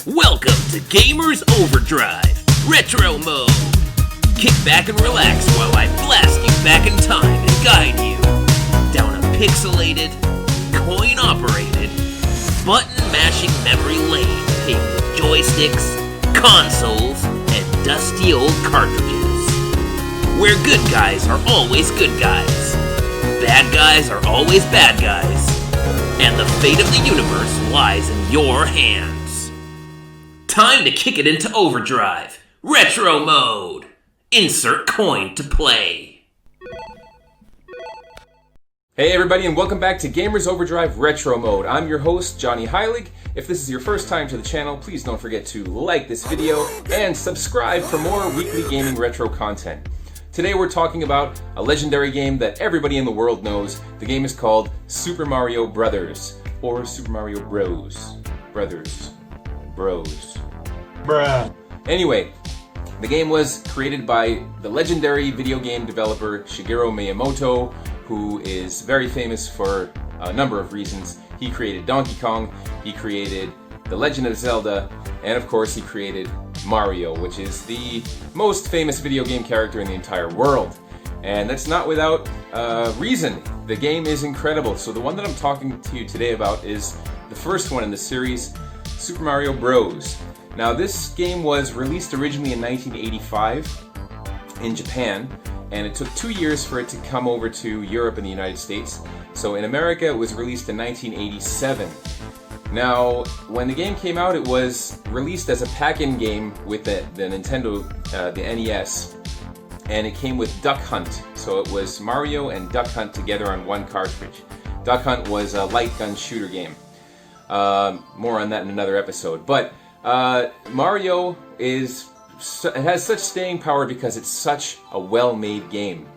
Welcome to Gamers Overdrive Retro Mode. Kick back and relax while I blast you back in time and guide you down a pixelated, coin-operated, button-mashing memory lane paved with joysticks, consoles, and dusty old cartridges. Where good guys are always good guys, bad guys are always bad guys, and the fate of the universe lies in your hands. Time to kick it into overdrive. Retro mode. Insert coin to play. Hey everybody, and welcome back to Gamers Overdrive Retro Mode. I'm your host, Johnny Heilig. If this is your first time to the channel, please don't forget to like this video and subscribe for more weekly gaming retro content. Today we're talking about a legendary game that everybody in the world knows. The game is called Super Mario Brothers, or Super Mario Bros. Brothers. Bros. Bruh. Anyway, the game was created by the legendary video game developer Shigeru Miyamoto, who is very famous for a number of reasons. He created Donkey Kong, he created The Legend of Zelda, and of course he created Mario, which is the most famous video game character in the entire world. And that's not without reason. The game is incredible. So the one that I'm talking to you today about is the first one in the series, Super Mario Bros. Now this game was released originally in 1985 in Japan, and it took 2 years for it to come over to Europe and the United States. So in America it was released in 1987. Now when the game came out, it was released as a pack-in game with the Nintendo, the NES, and it came with Duck Hunt. So it was Mario and Duck Hunt together on one cartridge. Duck Hunt was a light gun shooter game. More on that in another episode. But Mario has such staying power because it's such a well-made game.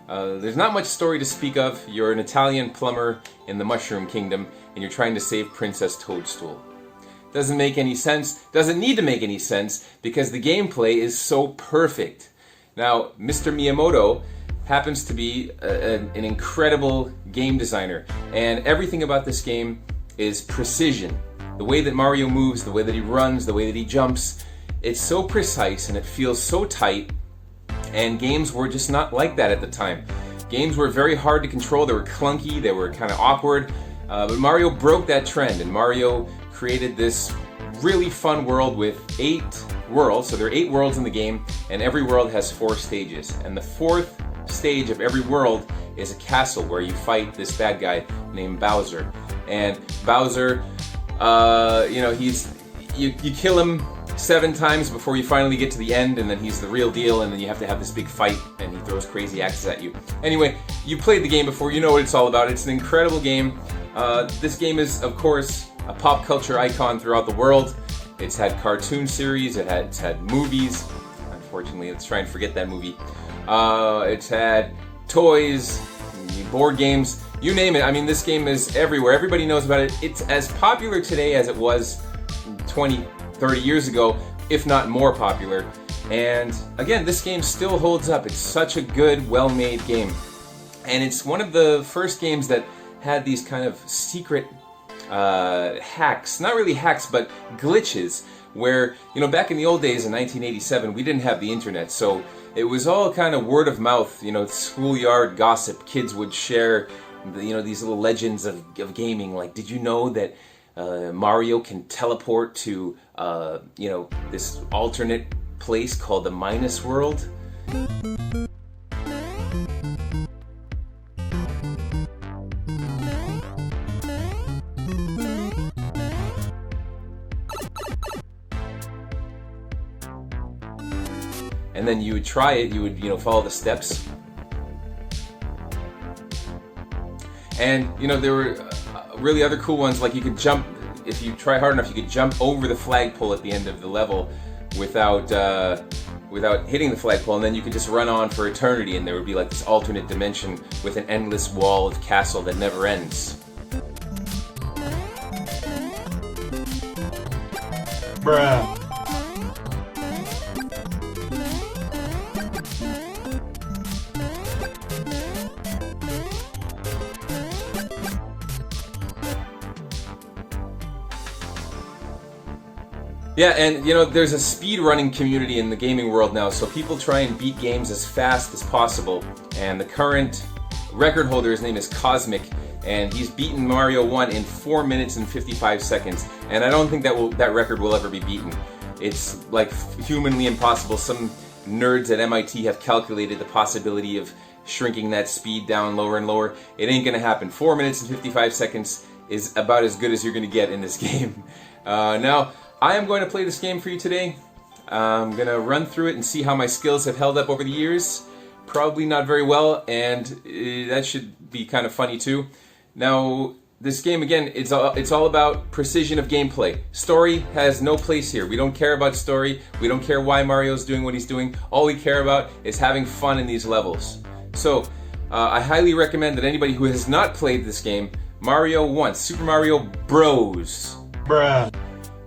There's not much story to speak of. You're an Italian plumber in the Mushroom Kingdom, and you're trying to save Princess Toadstool. Doesn't make any sense. Doesn't need to make any sense because the gameplay is so perfect. Now, Mr. Miyamoto happens to be an incredible game designer, and everything about this game is precision. The way that Mario moves, the way that he runs, the way that he jumps, it's so precise and it feels so tight, and games were just not like that at the time. Games were very hard to control, they were clunky, they were kind of awkward, but Mario broke that trend, and Mario created this really fun world with 8 worlds. So there are 8 worlds in the game, and every world has 4 stages, and the 4th stage of every world is a castle where you fight this bad guy named Bowser. And Bowser, you kill him 7 times before you finally get to the end, and then he's the real deal, and then you have to have this big fight, and he throws crazy axes at you. Anyway, you played the game before, you know what it's all about. It's an incredible game. This game is, of course, a pop culture icon throughout the world. It's had cartoon series, it's had movies. Unfortunately, let's try and forget that movie. It's had toys, board games, you name it. I mean, this game is everywhere. Everybody knows about it. It's as popular today as it was 20, 30 years ago, if not more popular. And again, this game still holds up. It's such a good, well-made game. And it's one of the first games that had these kind of secret hacks. Not really hacks, but glitches. Where, back in the old days in 1987, we didn't have the internet. So it was all kind of word of mouth, schoolyard gossip. Kids would share these little legends of gaming, like, did you know that Mario can teleport to this alternate place called the Minus World? And then you would try it, you would follow the steps. And, there were really other cool ones, like you could jump, if you try hard enough, you could jump over the flagpole at the end of the level without hitting the flagpole, and then you could just run on for eternity, and there would be like this alternate dimension with an endless wall of castle that never ends. Bruh. Yeah, and there's a speed running community in the gaming world now, so people try and beat games as fast as possible. And the current record holder, his name is Cosmic, and he's beaten Mario 1 in 4 minutes and 55 seconds. And I don't think that record will ever be beaten. It's like humanly impossible. Some nerds at MIT have calculated the possibility of shrinking that speed down lower and lower. It ain't gonna happen. 4 minutes and 55 seconds is about as good as you're gonna get in this game. Now, I am going to play this game for you today. I'm going to run through it and see how my skills have held up over the years. Probably not very well, and that should be kind of funny too. Now, this game, again, it's all about precision of gameplay. Story has no place here. We don't care about story. We don't care why Mario's doing what he's doing. All we care about is having fun in these levels. So, I highly recommend that anybody who has not played this game, Mario 1, Super Mario Bros. Bruh.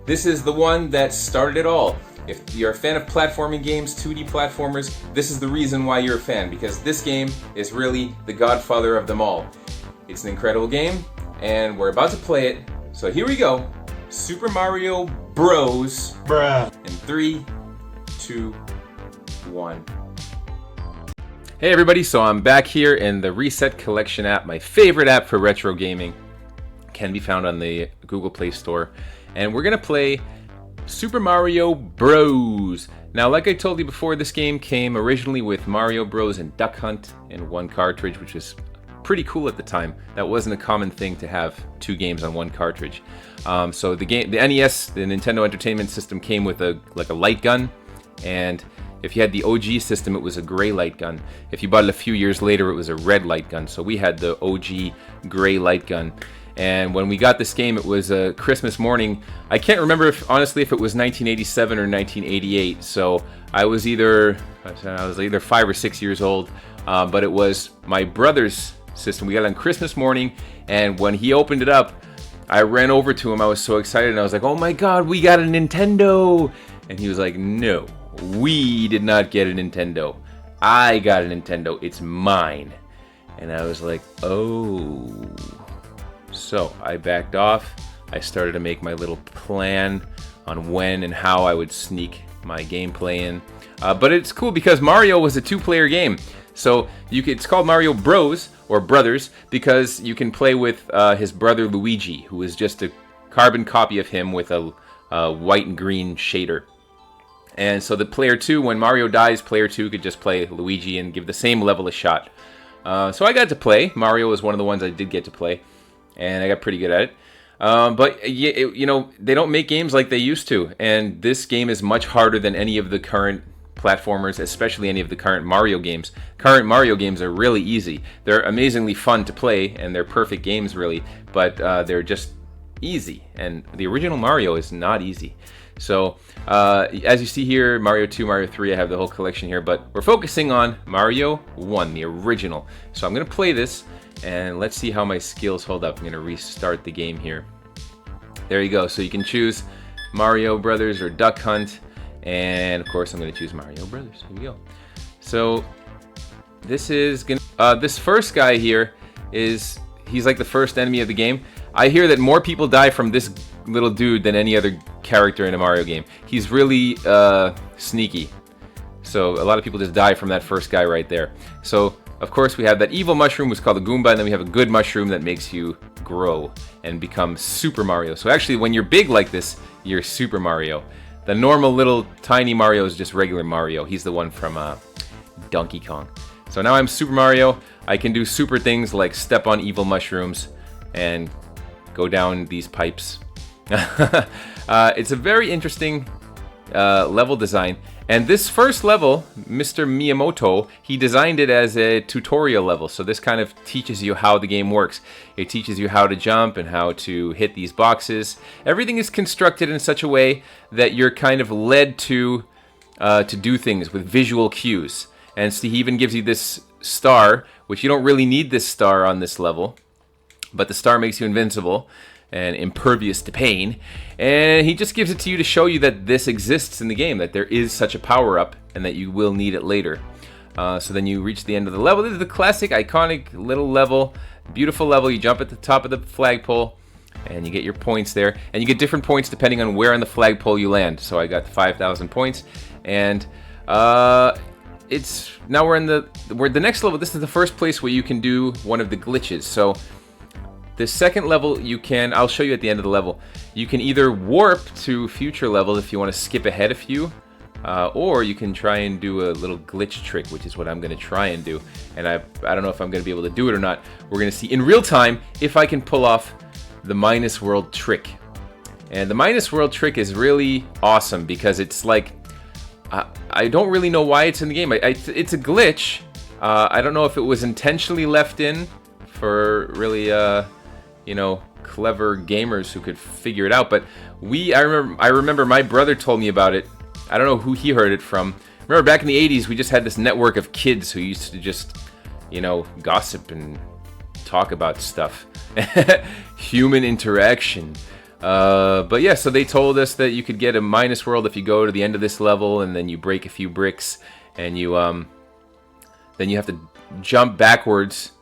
This is the one that started it all. If you're a fan of platforming games, 2D platformers, this is the reason why you're a fan, because this game is really the godfather of them all. It's an incredible game, and we're about to play it. So here we go. Super Mario Bros. Bruh. In 3, 2, 1. Hey everybody, so I'm back here in the Reset Collection app, my favorite app for retro gaming. Can be found on the Google Play Store. And we're going to play Super Mario Bros. Now, like I told you before, this game came originally with Mario Bros. And Duck Hunt in one cartridge, which was pretty cool at the time. That wasn't a common thing to have 2 games on one cartridge. So the NES, the Nintendo Entertainment System, came with a light gun, and if you had the OG system, it was a gray light gun. If you bought it a few years later, it was a red light gun. So we had the OG gray light gun. And when we got this game, it was a Christmas morning. I can't remember honestly if it was 1987 or 1988. So I was either 5 or 6 years old, but it was my brother's system. We got it on Christmas morning, and when he opened it up, I ran over to him. I was so excited, and I was like, "Oh my God, we got a Nintendo!" And he was like, "No, we did not get a Nintendo. I got a Nintendo. It's mine." And I was like, "Oh." So I backed off. I started to make my little plan on when and how I would sneak my gameplay in. But it's cool because Mario was a 2-player game. So it's called Mario Bros. Or Brothers because you can play with his brother Luigi, who is just a carbon copy of him with a white and green shader. And so the player 2, when Mario dies, player 2 could just play Luigi and give the same level a shot. So I got to play. Mario was one of the ones I did get to play. And I got pretty good at it. But they don't make games like they used to. And this game is much harder than any of the current platformers, especially any of the current Mario games. Current Mario games are really easy. They're amazingly fun to play, and they're perfect games, really. But they're just easy. And the original Mario is not easy. So, as you see here, Mario 2, Mario 3, I have the whole collection here. But we're focusing on Mario 1, the original. So I'm going to play this. And let's see how my skills hold up. I'm going to restart the game here. There you go. So you can choose Mario Brothers or Duck Hunt. And of course, I'm going to choose Mario Brothers. Here we go. So this is going to... this first guy here he's like the first enemy of the game. I hear that more people die from this little dude than any other character in a Mario game. He's really sneaky. So a lot of people just die from that first guy right there. So... of course, we have that evil mushroom, which is called the Goomba, and then we have a good mushroom that makes you grow and become Super Mario. So actually, when you're big like this, you're Super Mario. The normal little tiny Mario is just regular Mario. He's the one from Donkey Kong. So now I'm Super Mario. I can do super things like step on evil mushrooms and go down these pipes. It's a very interesting level design. And this first level, Mr. Miyamoto, he designed it as a tutorial level. So this kind of teaches you how the game works. It teaches you how to jump and how to hit these boxes. Everything is constructed in such a way that you're kind of led to do things with visual cues. And so he even gives you this star, which you don't really need this star on this level. But the star makes you invincible and impervious to pain, and he just gives it to you to show you that this exists in the game, that there is such a power-up, and that you will need it later. So then you reach the end of the level. This is the classic, iconic little level, beautiful level. You jump at the top of the flagpole, And you get your points there, and you get different points depending on where on the flagpole you land. So I got 5,000 points, and it's now we're the next level. This is the first place where you can do one of the glitches. So the second level I'll show you at the end of the level. You can either warp to future levels if you want to skip ahead a few, or you can try and do a little glitch trick, which is what I'm going to try and do. And I don't know if I'm going to be able to do it or not. We're going to see in real time if I can pull off the minus world trick. And the minus world trick is really awesome because it's like, I don't really know why it's in the game. It's a glitch. I don't know if it was intentionally left in for really, clever gamers who could figure it out. But I remember my brother told me about it. I don't know who he heard it from. Remember back in the 80s, we just had this network of kids who used to just, gossip and talk about stuff. Human interaction. But yeah, so they told us that you could get a minus world if you go to the end of this level and then you break a few bricks and then you have to jump backwards.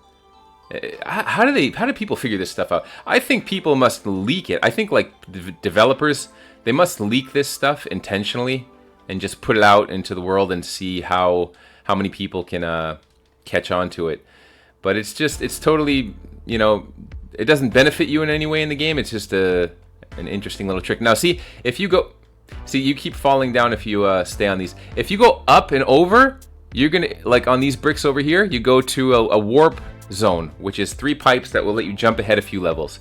How do people figure this stuff out? I think people must leak it. I think like developers, they must leak this stuff intentionally and just put it out into the world and see how many people can catch on to it. But it's totally, it doesn't benefit you in any way in the game. It's just an interesting little trick. Now, see, if you go... See, you keep falling down if you stay on these. If you go up and over, you're going to... Like, on these bricks over here, you go to a warp zone, which is 3 pipes that will let you jump ahead a few levels.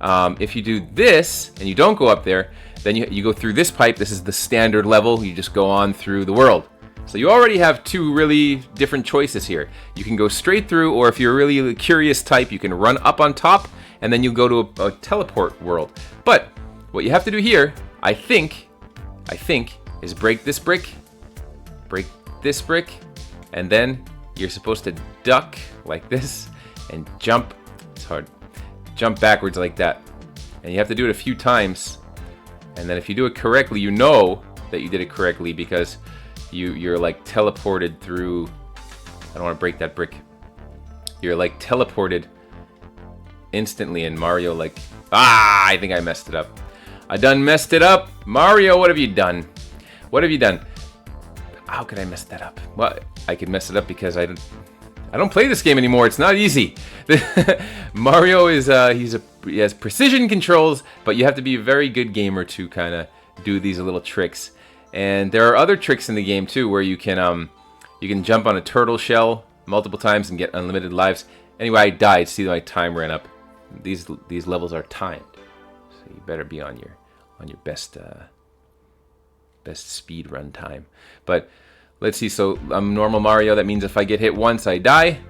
If you do this, and you don't go up there, then you go through this pipe. This is the standard level. You just go on through the world. So you already have 2 really different choices here. You can go straight through, or if you're really a curious type, you can run up on top, and then you go to a teleport world. But what you have to do here, I think, is break this brick, and then you're supposed to duck like this and jump. It's hard. Jump backwards like that. And you have to do it a few times. And then if you do it correctly, you know that you did it correctly because you're like teleported through. I don't want to break that brick. You're like teleported instantly, and Mario like, I think I messed it up. I done messed it up. Mario, what have you done? What have you done? How could I mess that up? Well, I could mess it up because I don't play this game anymore. It's not easy. Mario is he has precision controls, but you have to be a very good gamer to kind of do these little tricks. And there are other tricks in the game too, where you can jump on a turtle shell multiple times and get unlimited lives. Anyway, I died. See, my time ran up. These levels are timed, so you better be on your best speed run time. But let's see. So I'm normal Mario. That means if I get hit once, I die.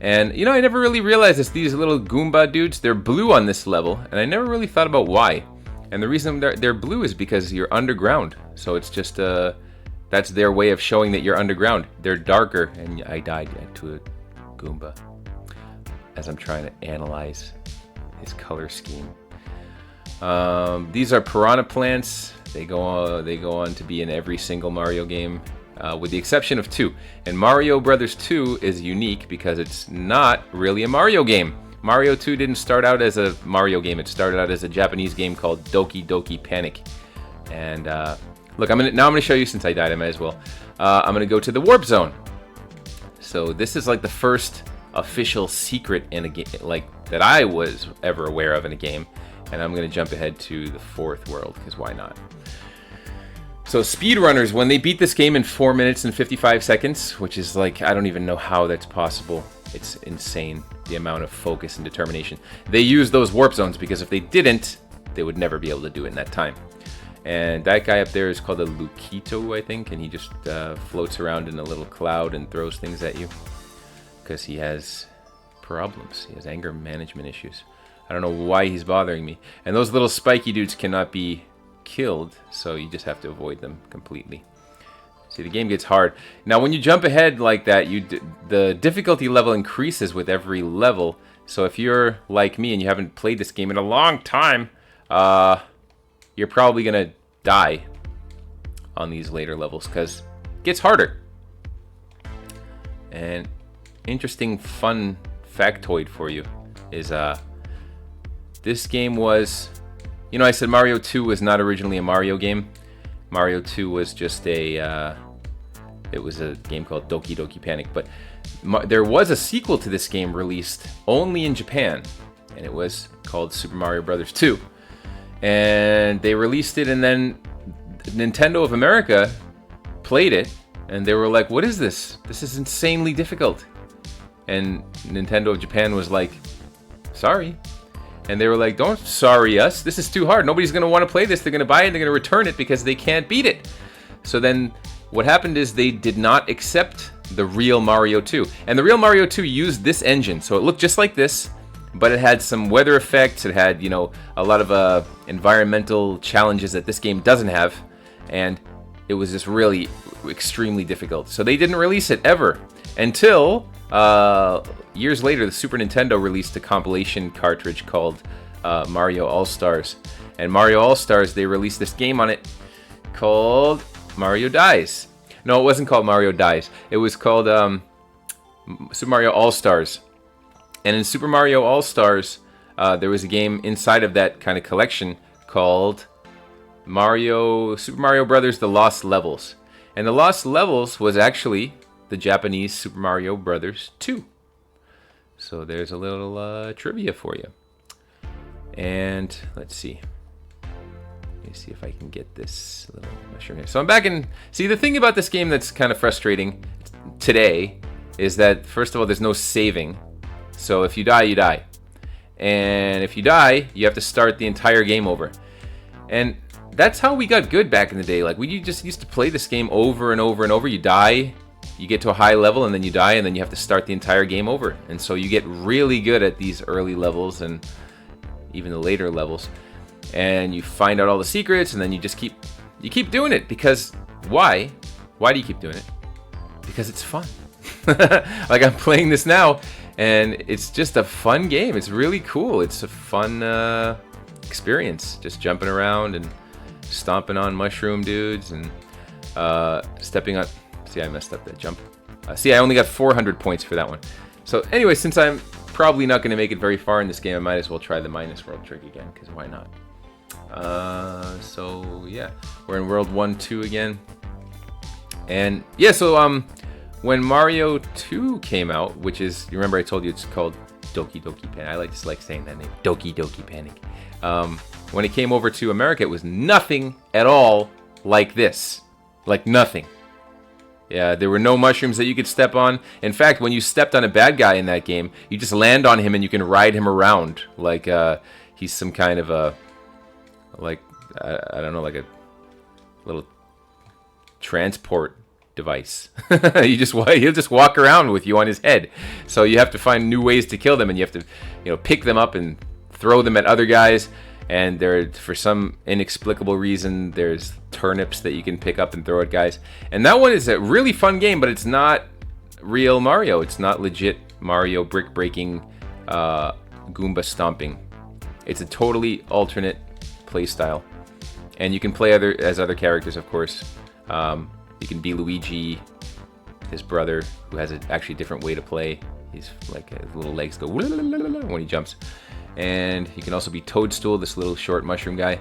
And I never really realized this. These little Goomba dudes, they're blue on this level, and I never really thought about why. And the reason they're blue is because you're underground. So it's just that's their way of showing that you're underground. They're darker, and I died to a Goomba as I'm trying to analyze his color scheme. These are piranha plants. They go on to be in every single Mario game, with the exception of 2. And Mario Brothers 2 is unique because it's not really a Mario game. Mario 2 didn't start out as a Mario game. It started out as a Japanese game called Doki Doki Panic. And look, I'm gonna show you. Since I died, I might as well. I'm gonna go to the warp zone. So this is like the first official secret in a game, like that I was ever aware of in a game. And I'm gonna jump ahead to the 4th world because why not? So speedrunners, when they beat this game in 4 minutes and 55 seconds, which is like, I don't even know how that's possible. It's insane, the amount of focus and determination. They use those warp zones because if they didn't, they would never be able to do it in that time. And that guy up there is called a Lukito, I think, and he just floats around in a little cloud and throws things at you because he has problems. He has anger management issues. I don't know why he's bothering me. And those little spiky dudes cannot be killed, so you just have to avoid them completely. See, the game gets hard. Now, when you jump ahead like that, the difficulty level increases with every level. So if you're like me and you haven't played this game in a long time, you're probably going to die on these later levels because it gets harder. And interesting, fun factoid for you is This game was, I said Mario 2 was not originally a Mario game. Mario 2 was just it was a game called Doki Doki Panic. But there was a sequel to this game released only in Japan, and it was called Super Mario Brothers 2. And they released it, and then Nintendo of America played it, and they were like, what is this? This is insanely difficult. And Nintendo of Japan was like, sorry. And they were like, don't sorry us. This is too hard. Nobody's going to want to play this. They're going to buy it. They're going to return it because they can't beat it. So then what happened is they did not accept the real Mario 2. And the real Mario 2 used this engine. So it looked just like this, but it had some weather effects. It had, a lot of environmental challenges that this game doesn't have. And it was just really extremely difficult. So they didn't release it ever until years later, the Super Nintendo released a compilation cartridge called Mario All-Stars. And Mario All-Stars, they released this game on it called Mario Dies. No, it wasn't called Mario Dies. It was called Super Mario All-Stars. And in Super Mario All-Stars, there was a game inside of that kind of collection called Super Mario Brothers The Lost Levels. And The Lost Levels was actually the Japanese Super Mario Brothers 2. So there's a little trivia for you. And let's see. Let me see if I can get this little mushroom here. So I'm back in... See, the thing about this game that's kind of frustrating today is that, first of all, there's no saving. So if you die, you die. And if you die, you have to start the entire game over. And that's how we got good back in the day. Like, we just used to play this game over and over and over. You die... You get to a high level and then you die and then you have to start the entire game over. And so you get really good at these early levels and even the later levels. And you find out all the secrets and then you just keep doing it because why? Why do you keep doing it? Because it's fun. Like I'm playing this now and it's just a fun game. It's really cool. It's a fun experience. Just jumping around and stomping on mushroom dudes and stepping on... See, I messed up that jump. I only got 400 points for that one. So anyway, since I'm probably not going to make it very far in this game, I might as well try the minus world trick again, because why not? So yeah, we're in world 1, 2 again. And yeah, so when Mario 2 came out, which is, you remember I told you it's called Doki Doki Panic. I just like saying that name, Doki Doki Panic. When it came over to America, it was nothing at all like this. Like nothing. Yeah, there were no mushrooms that you could step on. In fact, when you stepped on a bad guy in that game, you just land on him and you can ride him around like he's some kind of a, like, I don't know, like a little transport device. He'll just walk around with you on his head. So you have to find new ways to kill them, and you have to, pick them up and throw them at other guys. And for some inexplicable reason, there's turnips that you can pick up and throw at guys. And that one is a really fun game, but it's not real Mario. It's not legit Mario brick breaking, Goomba stomping. It's a totally alternate play style. And you can play as other characters, of course. You can be Luigi, his brother, who has actually a different way to play. He's like, his little legs go when he jumps. And you can also be Toadstool, this little short mushroom guy.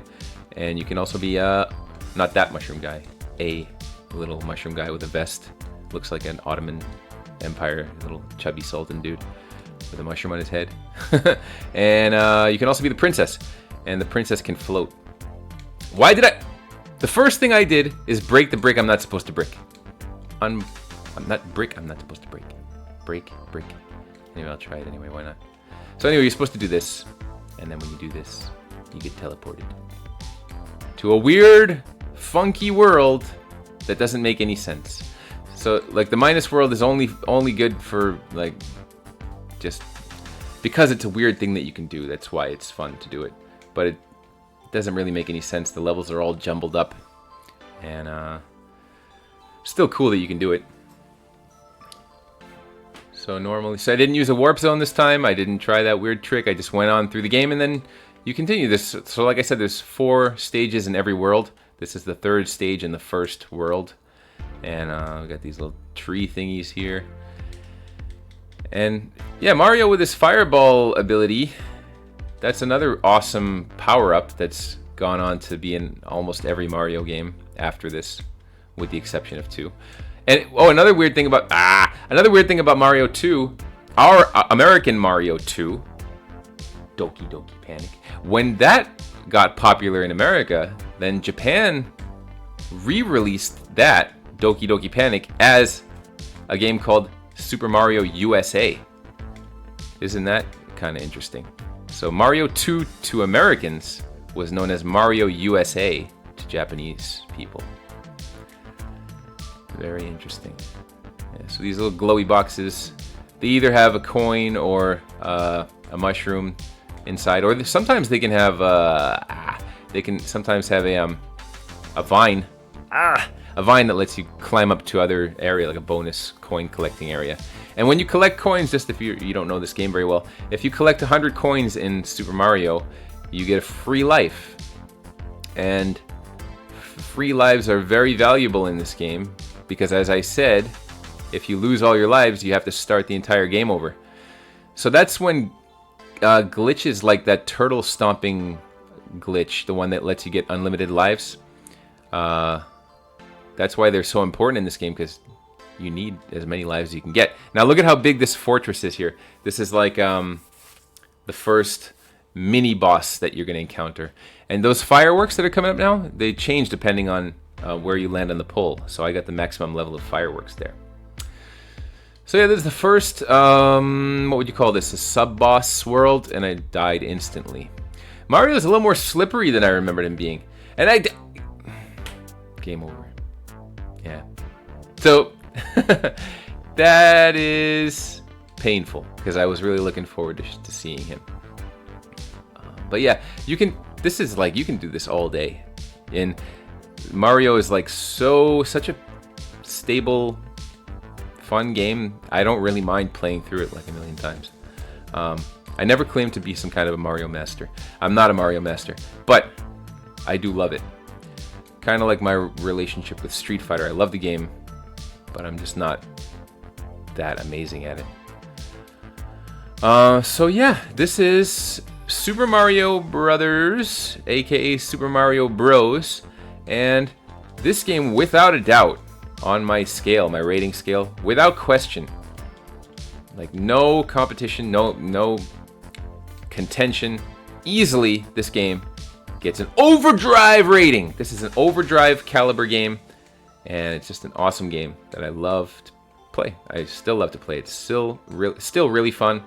And you can also be, not that mushroom guy, a little mushroom guy with a vest. Looks like an Ottoman Empire, little chubby sultan dude with a mushroom on his head. And you can also be the princess. And the princess can float. The first thing I did is break the brick I'm not supposed to break. I'm not supposed to break. Break. Anyway, I'll try it anyway, why not? So anyway, you're supposed to do this, and then when you do this, you get teleported to a weird, funky world that doesn't make any sense. So, like, the minus world is only good for, like, just because it's a weird thing that you can do. That's why it's fun to do it. But it doesn't really make any sense. The levels are all jumbled up, and still cool that you can do it. So I didn't use a warp zone this time. I didn't try that weird trick. I just went on through the game, and then you continue this. So like I said, there's 4 stages in every world. This is the 3rd stage in the first world. And we got these little tree thingies here. And yeah, Mario with his fireball ability that's another awesome power-up that's gone on to be in almost every Mario game after this, with the exception of 2. And another weird thing about Mario 2, our American Mario 2, Doki Doki Panic, when that got popular in America, then Japan re-released that Doki Doki Panic as a game called Super Mario USA. Isn't that kind of interesting? So Mario 2 to Americans was known as Mario USA to Japanese people. Very interesting. Yeah, so these little glowy boxes, they either have a coin or a mushroom inside, or sometimes they can have sometimes have a vine. A vine that lets you climb up to other area, like a bonus coin collecting area. And when you collect coins, just if you don't know this game very well, if you collect 100 coins in Super Mario, you get a free life. And free lives are very valuable in this game, because as I said, if you lose all your lives, you have to start the entire game over. So that's when glitches like that turtle stomping glitch, the one that lets you get unlimited lives, that's why they're so important in this game, because you need as many lives as you can get. Now look at how big this fortress is here. This is like the first mini boss that you're going to encounter. And those fireworks that are coming up now, they change depending on where you land on the pole. So I got the maximum level of fireworks there. So yeah, this is the first, what would you call this? A sub-boss world, and I died instantly. Mario is a little more slippery than I remembered him being. And game over. Yeah. So, that is painful, because I was really looking forward to seeing him. But yeah, you can do this all day. And Mario is like such a stable, fun game. I don't really mind playing through it like a million times. I never claimed to be some kind of a Mario master. I'm not a Mario master, but I do love it. Kind of like my relationship with Street Fighter. I love the game, but I'm just not that amazing at it. So yeah, this is Super Mario Brothers, aka Super Mario Bros. And this game, without a doubt, on my scale, my rating scale, without question, like no competition, no contention, easily this game gets an overdrive rating. This is an overdrive caliber game, and it's just an awesome game that I love to play. I still love to play. It's still really fun.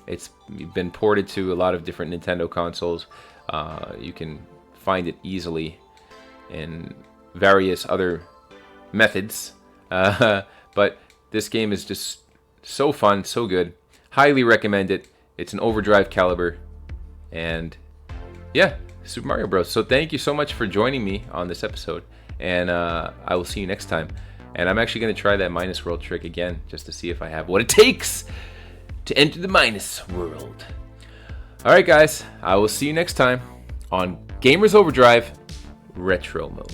It's been ported to a lot of different Nintendo consoles. You can find it easily in various other methods. But this game is just so fun, so good. Highly recommend it. It's an overdrive caliber. And yeah, Super Mario Bros. So thank you so much for joining me on this episode. And I will see you next time. And I'm actually going to try that minus world trick again, just to see if I have what it takes to enter the minus world. Alright guys, I will see you next time on Gamers Overdrive Retro Mode.